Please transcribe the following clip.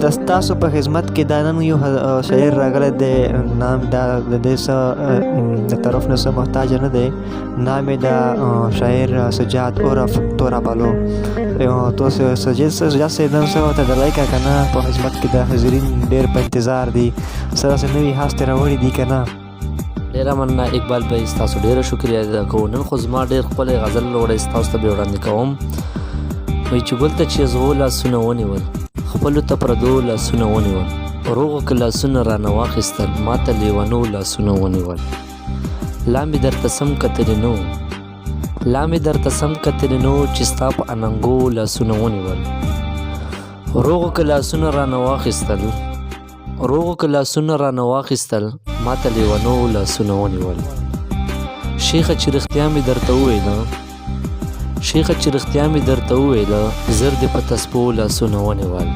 د ستاسو په خدمت کې دا نن یو شاعر راغلی دی. نام دا د دې څه د طرف نه څه محتاج نه دی. نام یې د شاعر سجاد عرف تورا بالو. تو سجاد صاحب نن څه ورته ډالۍ که نه په خدمت کې د حاضرین ډېر په انتظار دي. څه داسې نوي هاستې راوړي دي که نه. ډیره مننه اقبال بھائی، ستاسو ډیره شکریه ادا کوو. نن خو زما ډېر ښکلی غزل وړی ستاسو ته بیا وړاندې کوم. وایي چې ګل ته چې زغو لاسونه ونیول، خپلو ته پردو لاسونه ونیول، روغو که لاسونه رانه واخیستل، ما ته لیونو لاسونه ونیول. لا مې درته سم کتلې نو، لا مې درته سم کتلې نو چې ستا په اننګو لاسونه ونیول. روغو که لاسونه رانه واخیستل، روغو که لاسونه رانه واخیستل، ما ته لیونو لاسونه ونیول. شیخه چې رښتیا مې درته وویله، شیخه چې رښتیا مې درته وویله، زر دې په تسپو لاسونه ونیول.